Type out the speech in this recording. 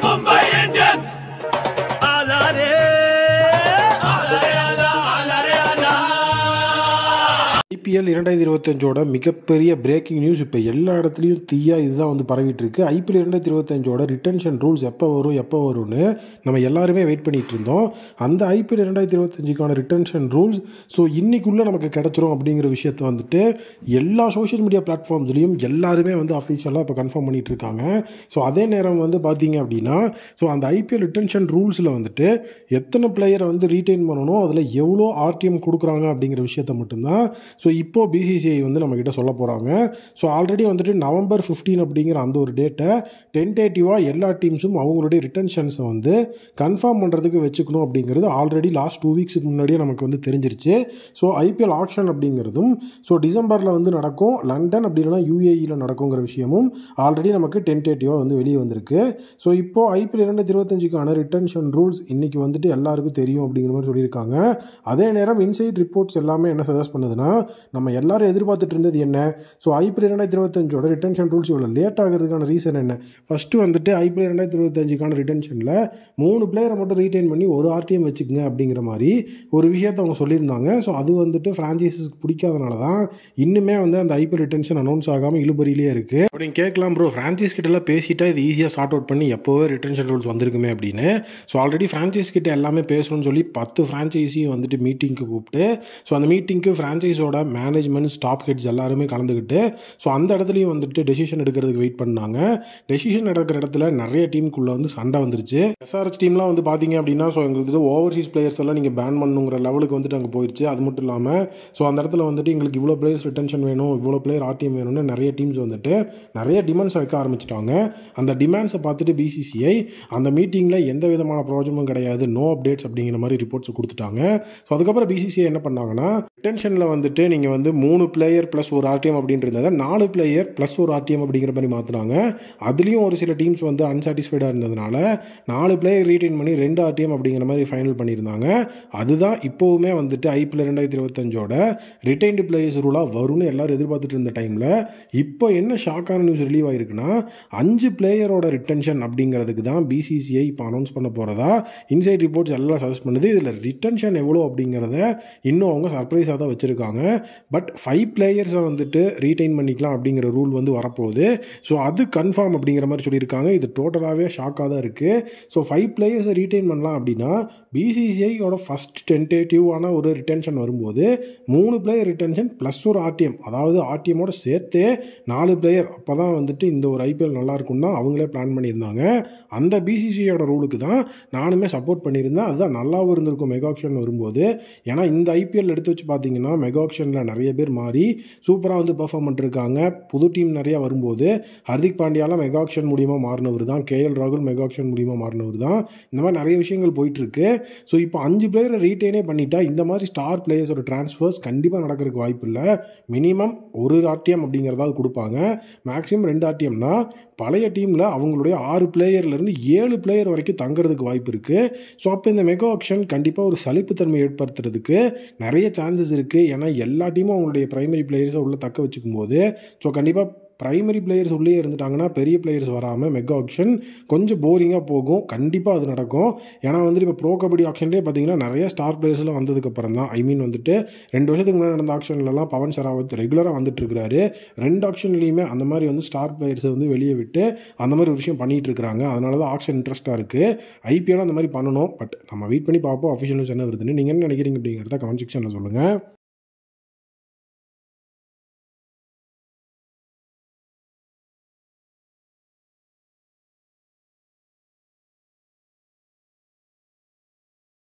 Mumbai Indians. IPL 2025ஓட மிகப்பெரிய breaking news இப்போ எல்லா இடத்துலையும் தீயா இதுதான் வந்து பரவிட்டு இருக்கு. ஐபிஎல் 2025ஓட ரிட்டன்ஷன் ரூல்ஸ் எப்போ வரும்னு நம்ம எல்லாருமே வெயிட் பண்ணிட்டு இருந்தோம். அந்த ஐபிஎல் 2025க்கான ரிட்டன்ஷன் ரூல்ஸ் இன்னைக்குள்ளே நமக்கு கிடைச்சிரும் அப்படிங்கிற விஷயத்தை வந்துட்டு எல்லா சோஷியல் மீடியா பிளாட்ஃபார்ம்ஸ்லையும் எல்லாருமே வந்து அஃபிஷியலாக இப்போ கன்ஃபார்ம் பண்ணிட்டு இருக்காங்க. அதே நேரம் வந்து பார்த்தீங்க அப்படின்னா அந்த ஐபிஎல் ரிட்டன்ஷன் ரூல்ஸில் வந்துட்டு எத்தனை பிளேயரை வந்து ரீட்டைன் பண்ணணும், அதில் எவ்வளோ ஆர்டிஎம் கொடுக்குறாங்க அப்படிங்கிற விஷயத்தை மட்டும்தான் இப்போது பிசிசிஐ வந்து நம்மக்கிட்ட சொல்ல போகிறாங்க. ஆல்ரெடி வந்துட்டு நவம்பர் 15 அப்படிங்கிற அந்த ஒரு டேட்டை டென்டேட்டிவாக எல்லா டீம்ஸும் அவங்களுடைய ரிட்டன்ஷன்ஸை வந்து கன்ஃபார்ம் பண்ணுறதுக்கு வச்சுக்கணும் அப்படிங்கிறது ஆல்ரெடி லாஸ்ட் 2 வீக்ஸுக்கு முன்னாடியே நமக்கு வந்து தெரிஞ்சிருச்சு. ஐபிஎல் ஆக்ஷன் அப்படிங்கிறதும் டிசம்பரில் வந்து நடக்கும், லண்டன் அப்படி இல்லைனா யூஏஇயில் நடக்குங்கிற விஷயமும் ஆல்ரெடி நமக்கு டென்டேட்டிவாக வந்து வெளியே வந்திருக்கு. இப்போது ஐபிஎல் 2025க்கான ரிட்டன்ஷன் ரூல்ஸ் இன்றைக்கி வந்துட்டு எல்லாருக்கும் தெரியும் அப்படிங்கிற மாதிரி சொல்லியிருக்காங்க. அதே நேரம் இன்சைட் ரிப்போர்ட்ஸ் எல்லாமே என்ன சஜஸ்ட் பண்ணுதுன்னா, நம்ம எல்லாரும் எதிர்பார்த்துட்டு இருந்தது என்ன, ஐபிஎல் 2025ஓட ரிட்டன்ஷன் ரூல்ஸ் இவ்வளோ லேட் ஆகிறதுக்கான ரீசன் என்ன? ஃபஸ்ட்டு வந்துட்டு ஐபிஎல் 2025க்கான ரிட்டன்ஷனில் 3 பிளேயரை மட்டும் ரீட்டைன் பண்ணி ஒரு ஆர்டிஎம் வச்சுக்கோங்க அப்படிங்கிற மாதிரி ஒரு விஷயத்தை அவங்க சொல்லியிருந்தாங்க. அது வந்துட்டு ஃப்ரான்ச்சைஸஸ்க்கு பிடிக்காதனால தான் இன்னுமே வந்து அந்த ஐபிஎல் ரிட்டன்ஷன் அனௌன்ஸ் ஆகாமல் இழுபறியிலே இருக்குது அப்படின்னு கேட்கலாம். ப்ரோ, ஃப்ரான்ச்சைஸ் கிட்டலாம் பேசிட்டா இது ஈஸியாக சார்ட் அவுட் பண்ணி எப்போவே ரிட்டன்ஷன் ரூல்ஸ் வந்திருக்குமே அப்படின்னு. ஆல்ரெடி ஃப்ரான்ச்சைஸ் கிட்ட எல்லாமே பேசணும்னு சொல்லி 10 ஃப்ரான்ச்சைஸையும் வந்துட்டு மீட்டிங்க்கு கூப்பிட்டு அந்த மீட்டிங்க்கு ஃப்ரான்ச்சைஸோட மேனேஜ்மெண்ட் ஸ்டாப் ஹெட்ஸ் எல்லாருமே கலந்துக்கிட்டு அந்த இடத்துலையும் வந்துட்டு டெசிஷன் எடுக்கிறதுக்கு வெயிட் பண்ணாங்க. டெசிஷன் எடுக்கிற இடத்துல நிறைய டீமுக்குள்ளே வந்து சண்டை வந்துருச்சு. எஸ்ஆர்எச் டீம்லாம் வந்து பார்த்தீங்க அப்படின்னா எங்களுக்கு ஓவர்சீஸ் பிளேயர்ஸ் எல்லாம் நீங்கள் பேன் பண்ணுங்கிற லெவலுக்கு வந்துட்டு அங்கே போயிடுச்சு. அது மட்டும் இல்லாமல் அந்த இடத்துல வந்துட்டு எங்களுக்கு இவ்வளோ பிளேயர்ஸ் ரிட்டன்ஷன் வேணும், இவ்வளோ பிளேயர் ஆர்டிஎம் வேணும்னு நிறைய டீம்ஸ் வந்துட்டு நிறைய டிமாண்ட்ஸ் வைக்க ஆரம்பிச்சிட்டாங்க. அந்த டிமாண்ட்ஸை பார்த்துட்டு பிசிசிஐ அந்த மீட்டிங்கில் எந்த விதமான ப்ரோஜனமும் கிடையாது, நோ அப்டேட்ஸ் அப்படிங்கிற மாதிரி ரிப்போர்ட்ஸ் கொடுத்துட்டாங்க. அதுக்கப்புறம் பிசிசிஐ என்ன பண்ணாங்கன்னா, ரிட்டன்ஷனில் வந்துட்டு நீங்கள் வந்து 3 பிளேயர் ப்ளஸ் ஒரு ஆர்டிஎம் அப்படின்றத 4 பிளேயர் ப்ளஸ் ஒரு ஆர்டிஎம் அப்படிங்கிற மாதிரி மாற்றினாங்க. அதுலேயும் ஒரு சில டீம்ஸ் வந்து அன்சாட்டிஸ்ஃபைடாக இருந்ததுனால 4 பிளேயர் ரீட்டைன் பண்ணி 2 ஆர்டிஎம் அப்படிங்கிற மாதிரி ஃபைனல் பண்ணியிருந்தாங்க. அதுதான் இப்போவுமே வந்துட்டு ஐபிஎல் 2025ஓட ரிட்டைன்டு பிளேயர்ஸ் ரூலாக வரும்னு எல்லாரும் எதிர்பார்த்துட்டு இருந்த டைமில் இப்போ என்ன ஷாக்கான நியூஸ் ரிலீவ் ஆயிருக்குன்னா, 5 பிளேயரோட ரிட்டன்ஷன் அப்படிங்கிறதுக்கு தான் பிசிசிஐ இப்போ அனௌன்ஸ் பண்ண போகிறதா இன்சைட் ரிப்போர்ட்ஸ் எல்லாம் சஜஸ்ட் பண்ணுது. இதில் ரிட்டன்ஷன் எவ்வளோ அப்படிங்கிறத இன்னும் அவங்க சர்ப்ரைஸாக தான் வச்சுருக்காங்க. பட் 5 பிளேயர்ஸை வந்துட்டு ரீட்டைன் பண்ணிக்கலாம் அப்படிங்கிற ரூல் வந்து வரப்போகுது. அது கன்ஃபார்ம் அப்படிங்கிற மாதிரி சொல்லியிருக்காங்க. இது டோட்டலாகவே ஷாக்காக தான் இருக்குது. 5 பிளேயர்ஸை ரீட்டைன் பண்ணலாம் அப்படின்னா பிசிசிஐயோட ஃபஸ்ட் டென்டேட்டிவான ஒரு ரிட்டன்ஷன் வரும்போது 3 பிளேயர் ரிட்டன்ஷன் ப்ளஸ் ஒரு ஆர்டிஎம், அதாவது ஆர்டிஎம்மோட சேர்த்து 4 பிளேயர், அப்போ தான் வந்துட்டு இந்த ஒரு ஐபிஎல் நல்லாயிருக்கும் தான் அவங்களே பிளான் பண்ணியிருந்தாங்க. அந்த பிசிசிஐயோட ரூலுக்கு தான் நானுமே சப்போர்ட் பண்ணியிருந்தேன். அதுதான் நல்லாவும் இருந்திருக்கும் மெகா ஆக்ஷன் வரும்போது. ஏன்னா இந்த ஐபிஎல் எடுத்து வச்சு பார்த்தீங்கன்னா மெகா ஆக்ஷனில் நிறைய பேர் மாறி சூப்பராக வந்து பெர்ஃபார்ம் பண்ணிருக்காங்க. புது டீம் நிறையா வரும்போது ஹர்திக் பாண்டியாலாம் மெகா ஆக்ஷன் மூலியமாக மாறினவர் தான், கேஎல் ராகுல் மெகா ஆக்ஷன் மூலியமாக மாறினவர் தான். இந்த மாதிரி நிறைய விஷயங்கள் போயிட்டுருக்கு. இப்போ 5 பிளேயரை ரீட்டைனே பண்ணிட்டா இந்த மாதிரி ஸ்டார் பிளேயர்ஸோட டிரான்ஸ்ஃபர்ஸ் கண்டிப்பாக நடக்கிறதுக்கு வாய்ப்பு இல்லை. மினிமம் ஒரு ஆர்டிஎம் அப்படிங்கிறதாவது கொடுப்பாங்க, மேக்ஸிமம் 2 ஆர்டிஎம்னா பழைய டீமில் அவங்களுடைய 6 பிளேயர்லேருந்து 7 பிளேயர் வரைக்கும் தங்குறதுக்கு வாய்ப்பு இருக்குது. அப்போ இந்த மெகா ஆக்ஷன் கண்டிப்பாக ஒரு சலிப்புத்தன்மை ஏற்படுத்துறதுக்கு நிறைய சான்சஸ் இருக்குது. ஏன்னா எல்லா டீமும் அவங்களுடைய பிரைமரி பிளேயர்ஸை உள்ளே தக்க வச்சுக்கும் போது கண்டிப்பாக பிரைமரி பிளேயர்ஸ் உள்ளே இருந்துட்டாங்கன்னா பெரிய பிளேயர்ஸ் வராமல் மெகா ஆக்ஷன் கொஞ்சம் போரிங்காக போகும். கண்டிப்பாக அது நடக்கும். ஏன்னா வந்துட்டு இப்போ ப்ரோ கபடி ஆக்ஷன்லேயே பார்த்தீங்கன்னா நிறைய ஸ்டார் பிளேயர்ஸ்லாம் வந்ததுக்கப்புறம் தான், வந்துட்டு 2 வருஷத்துக்கு முன்னாடி நடந்த ஆக்ஷன்லலாம் பவன் ஷராவத் ரெகுலராக வந்துட்டு இருக்கிறாரு. 2 ஆக்ஷன்லேயுமே அந்த மாதிரி வந்து ஸ்டார் பிளேயர்ஸை வந்து வெளியே விட்டு அந்த மாதிரி ஒரு விஷயம் பண்ணிகிட்டு இருக்கிறாங்க. அதனால தான் ஆக்ஷன் இன்ட்ரெஸ்ட்டாக இருக்குது. ஐபிஎல் அந்த மாதிரி பண்ணணும். பட் நம்ம வெயிட் பண்ணி பார்ப்போம் அஃபிஷியல் நியூஸ் என்ன வருதுன்னு. நீங்கள் என்ன நினைக்கிறீங்க அப்படிங்கிறத கமெண்ட் செக்ஷனில் சொல்லுங்கள்.